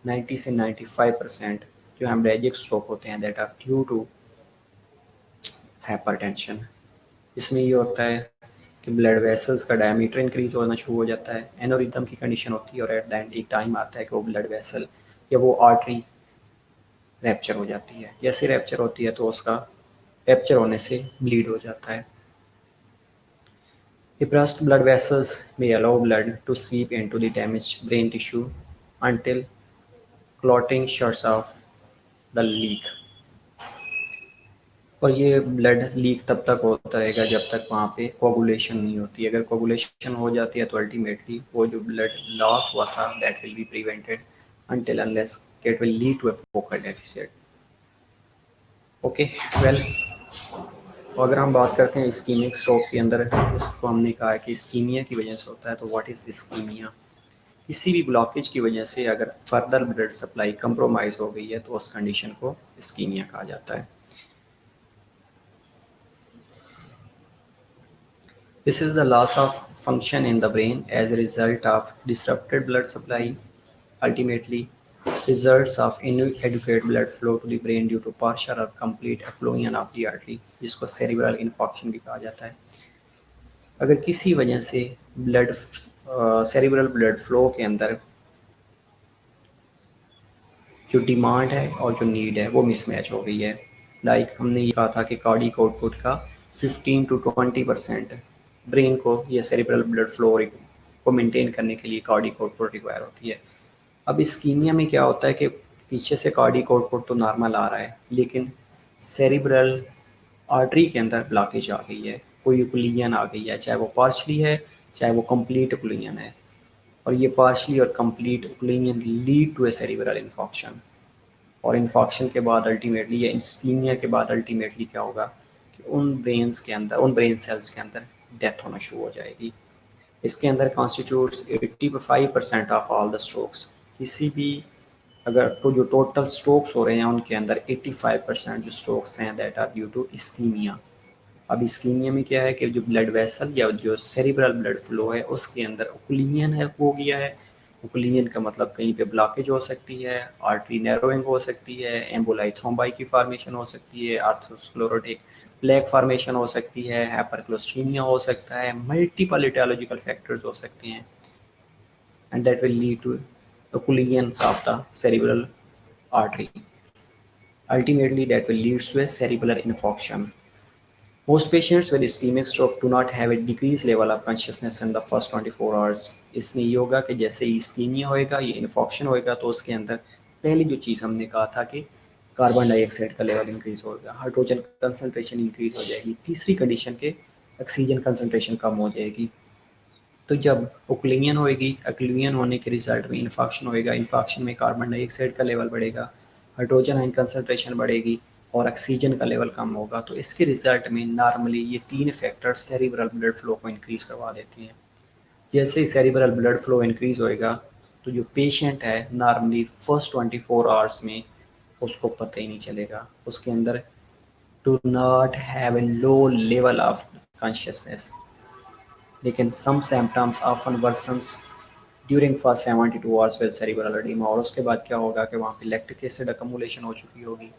90 से 95% जो हेमरेजिक स्ट्रोक होते हैं that are due to hypertension. इसमें ये होता है कि ब्लड वेसल्स का डायमीटर इंक्रीज होना शुरू हो जाता है, एनोरिथम की कंडीशन होती है, और एट द एंड एक टाइम आता है कि वो ब्लड वेसल या वो आर्टरी रैप्चर हो जाती है. जैसे रैप्चर होती है तो उसका रैप्चर होने से ब्लीड हो जाता है. Depressed blood vessels may allow blood to seep into the damaged brain tissue until clotting shuts off the leak. और ये ब्लड लीक तब तक होता रहेगा जब तक वहाँ पे कोगुलेशन नहीं होती. अगर कोगुलेशन हो जाती है तो अल्टीमेटली वो जो ब्लड लॉस हुआ था that will be prevented until unless it will lead to a focal deficit. Okay, well, तो अगर हम बात करते हैं इस्कीमिक स्ट्रोक के अंदर, इसको हमने कहा है कि इस्कीमिया की वजह से होता है. तो व्हाट इज़ इस्कीमिया? किसी भी ब्लॉकेज की वजह से अगर फर्दर ब्लड सप्लाई कंप्रोमाइज़ हो गई है तो उस कंडीशन को इस्कीमिया कहा जाता है. This is the loss of function in the brain as a result of disrupted blood supply, ultimately results of inadequate blood flow to the brain due to partial or complete effluent of the artery, जिसको cerebral infarction भी कहा जाता है. अगर किसी वजह से ब्लड सेरिब्रल ब्लड फ्लो के अंदर जो डिमांड है और जो नीड है वो मिसमैच हो गई है, लाइक हमने ये कहा था कि कार्डिक आउटपुट का 15 to 20% ब्रेन को या सेरिब्रल ब्लड फ्लो को मेंटेन करने के लिए कार्डिक आउटपुट रिक्वायर होती है. अब इस्कीमिया में क्या होता है कि पीछे से कार्डिक आउटपुट तो नॉर्मल आ रहा है, लेकिन सेरिब्रल आर्टरी के अंदर ब्लॉकेज आ गई है, कोई यूक्लियन आ गई है, चाहे वो पार्शली है चाहे वो कंप्लीट ओक्लूजन है, और ये पार्शली और complete occlusion lead to a cerebral infarction. और इन्फॉक्शन के बाद अल्टीमेटली या इस्कीमिया के बाद अल्टीमेटली क्या होगा कि उन ब्रेन्स के अंदर, उन ब्रेन सेल्स के अंदर डेथ होना शुरू हो जाएगी। इसके अंदर constitutes 85% of all the strokes. किसी भी अगर तो जो टोटल स्ट्रोक्स हो रहे हैं उनके अंदर 85% जो स्ट्रोक्स हैं that are due to ischaemia. अब इस्कीमिया में क्या है कि जो ब्लड वेसल या जो सेरिब्रल ब्लड फ्लो है उसके अंदर ओक्लूजन है हो गया है। ओक्लूजन का मतलब कहीं पे ब्लॉकेज हो सकती है, आर्टरी नैरोइंग हो सकती है, एम्बोलाई थ्रोम्बाई की फॉर्मेशन हो सकती है, आर्थरोस्क्लेरोटिक प्लेक फॉर्मेशन हो सकती है, हाइपरक्लोस्टीमिया हो सकता है, मल्टीपल इटियोलॉजिकल फैक्टर्स हो सकते हैं, and that will lead to occlusion of the cerebral artery. Ultimately, that will lead to a cerebral infarction. Most patients with ischemic stroke do not have a decreased level of consciousness in the first 24 hours. इसमें ये होगा कि जैसे ही इस्कीमिया होएगा, ये इन्फॉक्शन होएगा, तो उसके अंदर पहली जो चीज़ हमने कहा था कि कार्बन डाइऑक्साइड का लेवल इंक्रीज होगा, हाइड्रोजन कंसनट्रेशन इंक्रीज हो जाएगी, तीसरी कंडीशन के ऑक्सीजन कंसनट्रेशन कम हो जाएगी। तो जब ओक्लूजन होएगी, ओक्लूजन होने के रिजल्ट में इन्फॉक्शन होएगा, इन्फॉक्शन में कार्बन डाइऑक्साइड का लेवल बढ़ेगा, हाइड्रोजन आयन कंसनट्रेशन बढ़ेगी और ऑक्सीजन का लेवल कम होगा। तो इसके रिजल्ट में नॉर्मली ये तीन फैक्टर सेरिब्रल ब्लड फ्लो को इंक्रीज करवा देते हैं। जैसे ही सेरिब्रल ब्लड फ्लो इंक्रीज होएगा तो जो पेशेंट है नॉर्मली फर्स्ट 24 आवर्स में उसको पता ही नहीं चलेगा, उसके अंदर do not have a low level of consciousness. लेकिन some symptoms often worsens during first 72 hours with cerebral edema. और उसके बाद क्या होगा कि वहाँ पे लैक्टिक एसिड अकमुलेशन हो चुकी होगी,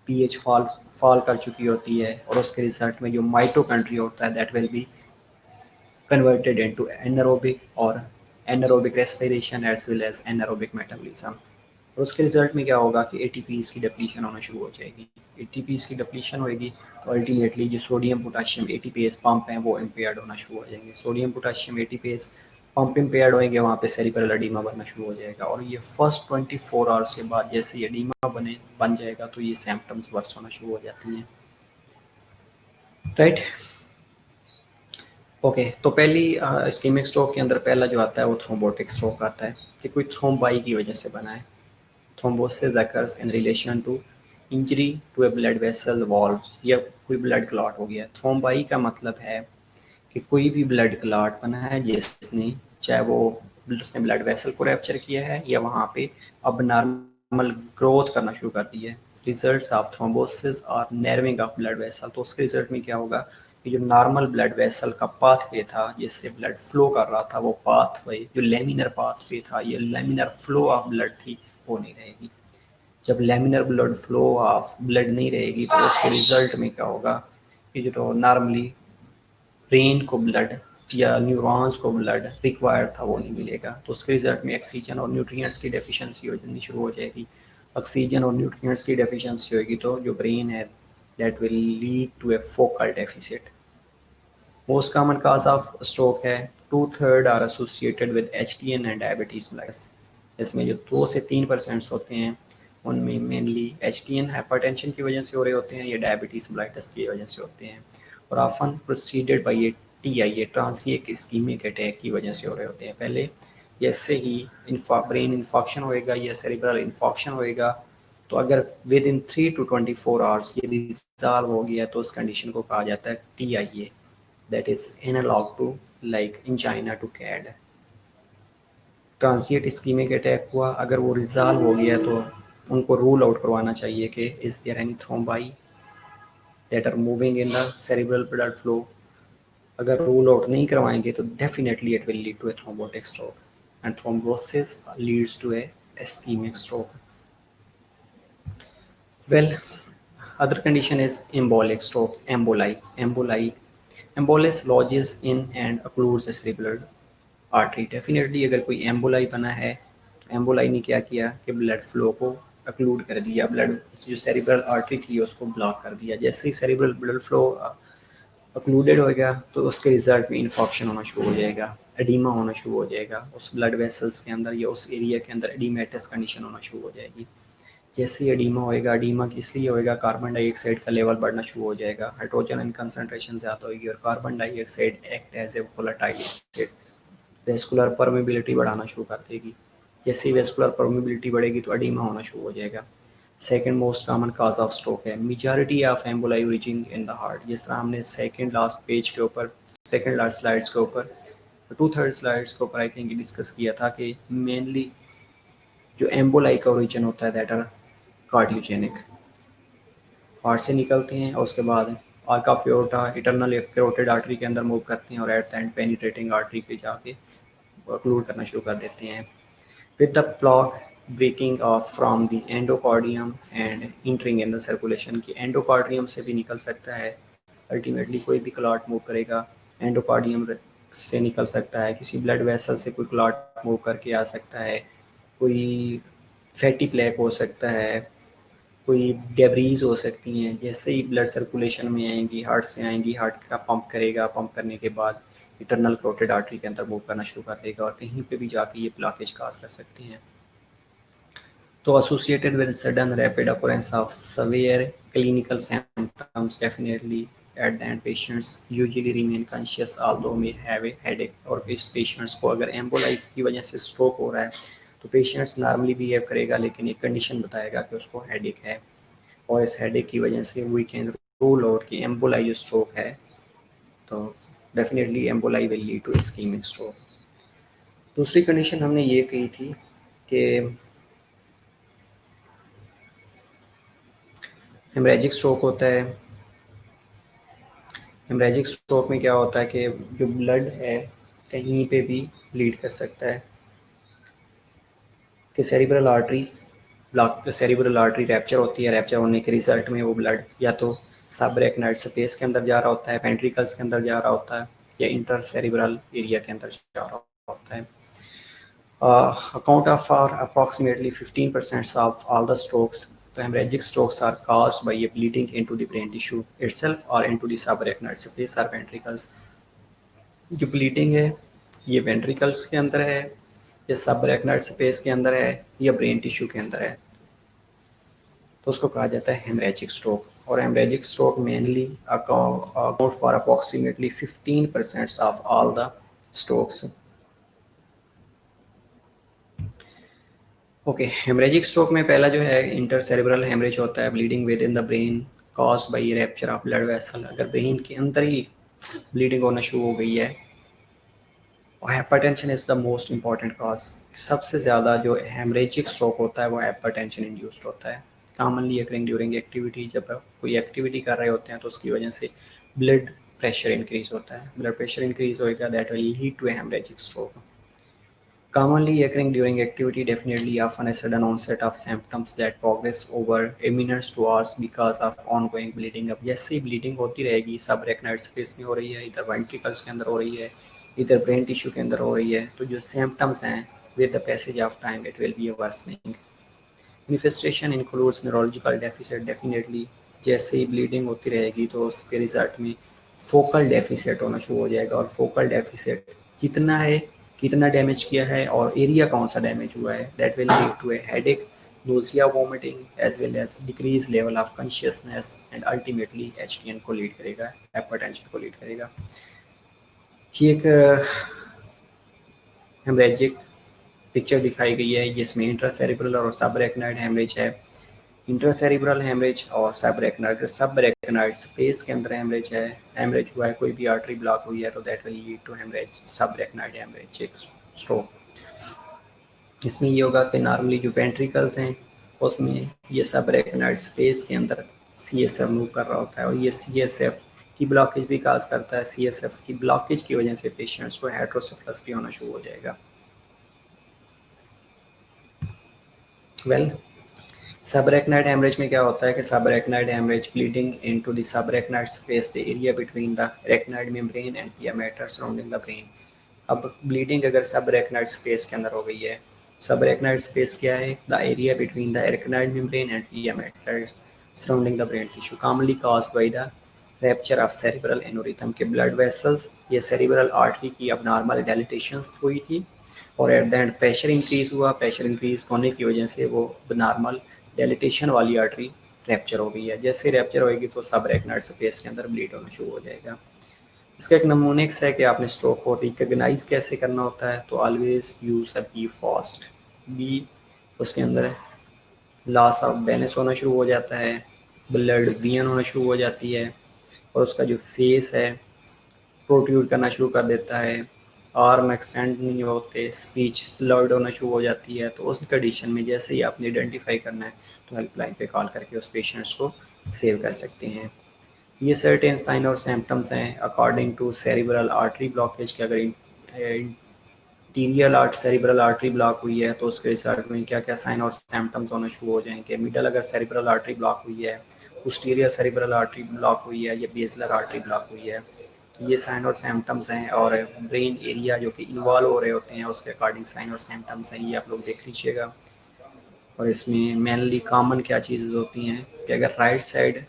पीएच फॉल कर चुकी होती है, और उसके रिजल्ट में जो माइटोकॉन्ड्रिया होता है that will be converted into anaerobic और anaerobic respiration as well as anaerobic metabolism. और उसके रिजल्ट में क्या होगा कि एटीपीज की डिप्लीशन होना शुरू हो जाएगी। एटीपीज की डिप्लीशन होएगी तो अल्टीमेटली जो सोडियम पोटाशियम एटीपीएस पंप हैं वो इम्पेयर्ड होना शुरू हो जाएंगे। Sodium potassium ATPase pump impaired होएंगे, वहाँ पे सेरिब्रल एडीमा बनना शुरू हो जाएगा। और ये फर्स्ट 24 आवर्स के बाद जैसे एडीमा बन जाएगा तो ये सिम्टम्स वर्स होना शुरू हो जाती हैं। Right, okay. तो पहली इस्कीमिक स्ट्रोक के अंदर पहला जो आता है वो थ्रोम्बोटिक स्ट्रोक आता है कि कोई थ्रोम्बाई की वजह से बना है। Thrombosis occurs in relation to injury to a blood vessel valve, या कोई ब्लड क्लॉट हो गया। थ्रोम्बाई का मतलब है कि कोई भी ब्लड क्लॉट बना है जिसने, चाहे वो उसने ब्लड वेसल को रैप्चर किया है या वहाँ पे अब नॉर्मल ग्रोथ करना शुरू कर दिया है। रिजल्ट्स ऑफ थ्रोम्बोसिस और नैरविंग ऑफ ब्लड वेसल, तो उसके रिजल्ट में क्या होगा कि जो नॉर्मल ब्लड वेसल का पाथवे था जिससे ब्लड फ्लो कर रहा था, वो पाथवे जो लेमिनर पाथवे था, ये लेमिनर फ्लो ऑफ ब्लड थी, वो नहीं रहेगी। जब laminar blood flow of blood नहीं रहेगी तो उसके रिजल्ट में क्या होगा कि जो नॉर्मली ब्रेन को ब्लड या न्यूरॉन्स को ब्लड रिक्वायर्ड था वो नहीं मिलेगा। तो उसके रिजल्ट में ऑक्सीजन और न्यूट्रिएंट्स की डेफिशिएंसी होनी शुरू हो जाएगी। ऑक्सीजन और न्यूट्रिएंट्स की डेफिशिएंसी होगी तो जो ब्रेन है that will lead to a focal deficit. Most common cause of stroke है 2/3 are associated with HTN and diabetes mellitus. इसमें जो 2 से 3% होते हैं उनमें मेनली एचटीएन हाइपरटेंशन की वजह से हो रहे होते हैं या डायबिटीज मेलाइटिस की वजह से होते हैं, और ऑफन प्रोसीडेड बाय ए टीआईए ट्रांसिएक इस्कीमिक अटैक की वजह से हो रहे होते हैं। पहले जैसे ही ब्रेन इन्फॉक्शन होएगा या सेरिब्रल इन्फॉक्शन होएगा तो अगर विद इन 3 to 24 आवर्स ये रिजॉल्व हो गया तो उस कंडीशन को कहा जाता है TIA, that is analog to like angina to CAD। Transient ischemic attack हुआ, अगर वो रिजॉल्व हो गया तो उनको रूल आउट करवाना चाहिए कि is there any thrombi that are moving in the cerebral blood flow. अगर रूल आउट नहीं करवाएंगे तो definitely it will lead to a thrombotic stroke and thrombosis leads to a ischaemic stroke. Well, other condition is embolic stroke, embolus lodges in and occludes the cerebral artery। Definitely अगर कोई एम्बोलाई बना है तो एम्बोलाई ने क्या किया कि ब्लड फ्लो को अक्लूड कर दिया, ब्लड जो सेरिब्रल आर्टरी थी उसको ब्लॉक कर दिया। जैसे ही सेरिब्रल ब्लड फ्लो अक्लूडेड हो गया तो उसके रिजल्ट में इन्फॉक्शन होना शुरू हो जाएगा, एडीमा होना शुरू हो जाएगा, उस ब्लड वेसल्स के अंदर या उस एरिया के अंदर एडीमेटस कंडीशन होना शुरू हो जाएगी। जैसे ही एडीमा होएगा, एडीमा किस लिए होएगा, कार्बन डाइऑक्साइड का लेवल बढ़ना शुरू हो जाएगा, हाइड्रोजन इन कंसंट्रेशन ज़्यादा होगी और carbon dioxide act as a volatile state, vascular permeability बढ़ाना शुरू कर देगी। जैसे ही वेस्कुलर परमेबिलिटी बढ़ेगी तो एडीमा होना शुरू हो जाएगा। Second most common cause of stroke है majority of emboli origin in the heart. जिस तरह हमने सेकेंड लास्ट पेज के ऊपर, सेकेंड लास्ट स्लाइड्स के ऊपर, 2/3 स्लाइड्स के ऊपर आई थिंक डिस्कस किया था कि मेनली जो एम्बोलाई का ओरिजिन होता है दैट आर कार्डियोजेनिक, हार्ट से निकलते हैं और उसके बाद आर्का फ्योटा इटरनल कैरोटिड आर्टरी के अंदर मूव करते हैं और at the and penetrating artery पे जाके ऑक्लूड करना शुरू कर देते हैं with the plaque breaking off from the endocardium and entering in the circulation। की एंडोकार्डियम से भी निकल सकता है, अल्टीमेटली कोई भी क्लॉट मूव करेगा एंडोकार्डियम से निकल सकता है, किसी ब्लड वेसल से कोई क्लॉट मूव करके आ सकता है, कोई फैटी प्लेक हो सकता है, कोई डेब्रीज हो सकती हैं। जैसे ही ब्लड सर्कुलेशन में आएंगी, हार्ट से आएंगी, हार्ट का पंप करेगा, पंप करने के बाद इंटरनल कैरोटिड आर्टरी के अंदर मूव करना शुरू कर देगा और कहीं पे भी जाके ये ब्लॉकेज काज कर सकती हैं। तो associated with sudden rapid occurrence of severe clinical symptoms definitely at the end patients usually remain conscious although may have a headache। और इस पेशेंट्स को अगर एम्बोलाई की वजह से स्ट्रोक हो रहा है तो पेशेंट्स नॉर्मली बिहेव करेगा लेकिन एक कंडीशन बताएगा कि उसको हेडेक है और इस हेडेक की वजह से वी कैन रूल आउट कि एम्बोलाई जो स्ट्रोक है, तो definitely emboli will lead to ischaemic stroke. दूसरी कंडीशन हमने ये कही थी कि हेमरेजिक स्ट्रोक होता है। हेमरेजिक स्ट्रोक में क्या होता है कि जो ब्लड है कहीं पे भी ब्लीड कर सकता है, कि cerebral artery block, cerebral artery rapture होती है, रैप्चर होने के रिजल्ट में वो ब्लड या तो सबरेक्नाइड स्पेस के अंदर जा रहा होता है, वेंट्रिकल्स के अंदर जा रहा होता है या इंटर सेरिब्रल एरिया के अंदर जा रहा होता है। Account of for approximately 15% of all the strokes, the hemorrhagic strokes are caused by a bleeding into the brain tissue itself or into the subarachnoid space or ventricles। जो ब्लीडिंग है ये वेंट्रिकल्स के अंदर है या सबरेक्नाइड स्पेस के अंदर है या ब्रेन टिश्यू के अंदर है, तो उसको कहा जाता है हेमरेजिक स्ट्रोक। और haemorrhagic stroke mainly account for approximately 15% of all the strokes. Okay, haemorrhagic stroke में पहला जो है इंटरसेरेब्रल हेमरेज होता है, bleeding with in the brain cause by rapture of blood vessel. अगर ब्रेन के अंदर ही ब्लीडिंग होना शुरू हो गई है। और hypertension is the most important cause. सबसे ज़्यादा जो हेमरेजिक स्ट्रोक होता है वो हाइपरटेंशन इंड्यूस्ड होता है, कॉमनली अकरिंग ड्यूरिंग एक्टिविटी। जब कोई एक्टिविटी कर रहे होते हैं तो उसकी वजह से ब्लड प्रेशर इंक्रीज होता है, ब्लड प्रेशर इंक्रीज होएगा that will lead to haemorrhagic stroke. Commonly occurring during activity, definitely often a sudden onset of symptoms that progress over a minutes to hours because of ongoing bleeding। अब जैसे ही ब्लीडिंग होती रहेगी, सब रेक्नाइड स्पेस में हो रही है, इधर वेंट्रिकल्स के अंदर हो रही है, इधर ब्रेन टिश्यू के अंदर हो रही है, तो जो सिम्टम्स हैं with the passage of time it will be worsening. Manifestation includes neurological deficit. Definitely जैसे ही ब्लीडिंग होती रहेगी तो उसके रिजल्ट में फोकल डेफिसिट होना शुरू हो जाएगा। और फोकल डेफिसिट कितना है, कितना डैमेज किया है और एरिया कौन सा डैमेज हुआ है, that will lead to a headache, nausea, vomiting as well as decrease level of consciousness and ultimately HTN को लीड करेगा, हाइपरटेंशन को लीड करेगा। ये एक हेमरेजिक पिक्चर दिखाई गई है जिसमें इंट्रासेरिब्रल और सबरेक्नाइड हेमरेज है। इंट्रासेरिब्रल हेमरेज और सबरेक्नाइड, सबरेक्नाइड स्पेस के अंदर हेमरेज है, हेमरेज हुआ है, कोई भी आर्टरी ब्लॉक हुई है तो that will lead to hemorrhage, subarachnoid hemorrhage, एक स्ट्रोक। इसमें ये होगा कि नॉर्मली जो वेंट्रिकल्स हैं उसमें ये सबरेक्नाइड स्पेस के अंदर सीएसएफ मूव कर रहा होता है और ये सीएसएफ की ब्लॉकेज भी काज करता है। सीएसएफ की ब्लॉकेज की वजह से पेशेंट्स को हाइड्रोसेफलस भी होना शुरू हो जाएगा। वेल, सबरेक्नाइड हेमरेज में क्या होता है कि subarachnoid hemorrhage bleeding into the subarachnoid space, the area between the arachnoid membrane and pia mater surrounding the brain. अब ब्लीडिंग अगर सबरेक्नाइड स्पेस के अंदर हो गई है, सबरेक्नाइड स्पेस क्या है, the area between the arachnoid membrane and pia mater surrounding the brain tissue, commonly caused by the rupture of cerebral aneurysm के ब्लड वेसल्स, ये सेरिब्रल आर्टरी की अब नॉर्मल डायलिटेशंस हुई थी और at the end pressure increase हुआ, प्रेशर इंक्रीज होने की वजह से वो नॉर्मल डेलिटेशन वाली आर्टरी रैप्चर हो गई है। जैसे रैप्चर होगी तो सब रेटिनल स्पेस के अंदर ब्लीड होना शुरू हो जाएगा। इसका एक नमूनिक्स है कि आपने स्ट्रोक को रिकग्नाइज कैसे करना होता है। तो always use a BE FAST. B उसके अंदर लॉस ऑफ बैलेंस होना शुरू हो जाता है, ब्लड वियन होना शुरू हो जाती है, और उसका जो फेस है प्रोट्रूड करना शुरू कर देता है, आर्म एक्सटेंड नहीं होते, स्पीच स्लर्ड होना शुरू हो जाती है। तो उस कंडीशन में जैसे ही आपने आइडेंटिफाई करना है तो हेल्पलाइन पे कॉल करके उस पेशेंट्स को सेव कर सकते हैं। ये सर्टेन साइन और सिम्टम्स हैं according to cerebral artery blockage के। अगर interior art cerebral artery block हुई है तो उसके रिजल्ट में क्या क्या साइन और सिम्टम्स होना शुरू हो जाएंगे। मिडल अगर सेरिब्रल आर्टरी ब्लॉक हुई है, पोस्टीरियर सेरिब्रल आर्टरी ब्लॉक हुई है, या बेसलर आर्टरी ब्लॉक हुई है, तो ये साइन और सिम्टम्स हैं। और ब्रेन एरिया जो कि इन्वॉल्व हो रहे होते हैं उसके अकॉर्डिंग साइन और सिम्टम्स हैं, ये आप लोग देख लीजिएगा। और इसमें मेनली कॉमन क्या चीज़ें होती हैं कि अगर राइट साइड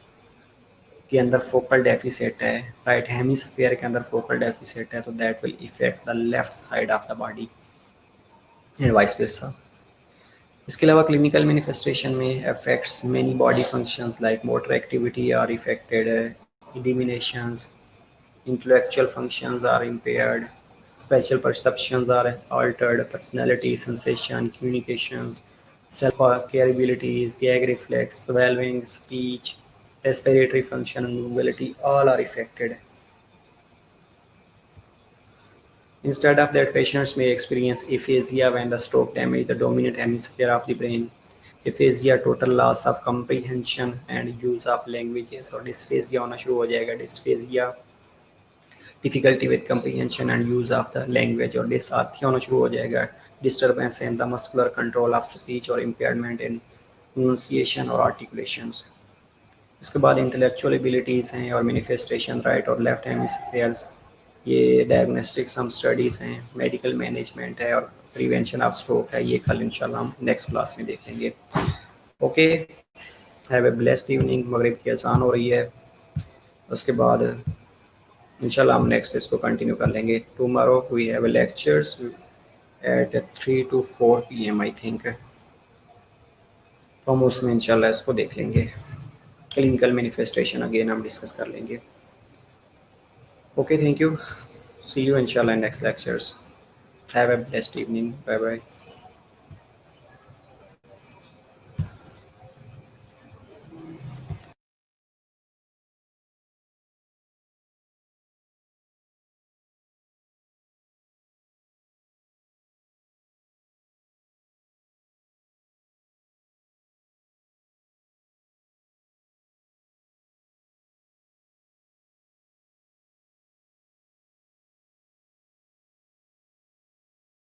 के अंदर फोकल डेफिसिट है, राइट हेमिस्फीयर के अंदर फोकल डेफिसिट है, तो that will affect the left side of the body and vice versa. इसके अलावा क्लिनिकल मैनिफेस्टेशन में affects many body functions like motor activity are affected, eliminations, intellectual functions are impaired, spatial perceptions are altered, personality, sensation, communications, self-care abilities, gag reflex, swallowing, speech, respiratory function, and mobility all are affected. Instead of that, patients may experience aphasia when the stroke damage the dominant hemisphere of the brain. Aphasia, total loss of comprehension and use of languages, और dysphasia होना शुरू हो जाएगा। dysphasia difficulty with comprehension and use of the language, और डिसार्थी होना शुरू हो जाएगा। Disturbance in the muscular control of speech और इम्पेयरमेंट इन प्रोनाउंसिएशन और आर्टिकुलेशंस। इसके बाद इंटेलेक्चुअल एबिलिटीज़ हैं और मैनिफेस्टेशन राइट और लेफ्ट हेमिस्फीयर्स। ये डायग्नोस्टिक सम स्टडीज़ हैं, मेडिकल मैनेजमेंट है, और प्रिवेंशन ऑफ स्ट्रोक है। ये कल इंशाल्लाह हम नेक्स्ट क्लास में देखेंगे। Okay, have a blessed evening. मगरिब की अज़ान हो रही है, उसके बाद इंशाल्लाह हम नेक्स्ट इसको कंटिन्यू कर लेंगे। Tomorrow we have lectures at 3 to 4 PM I think, तो हम उसमें इंशाल्लाह इसको देख लेंगे। क्लिनिकल मैनिफेस्टेशन अगेन हम डिस्कस कर लेंगे। Okay, thank you, see you इंशाल्लाह in next lectures. Have a blessed evening, bye bye.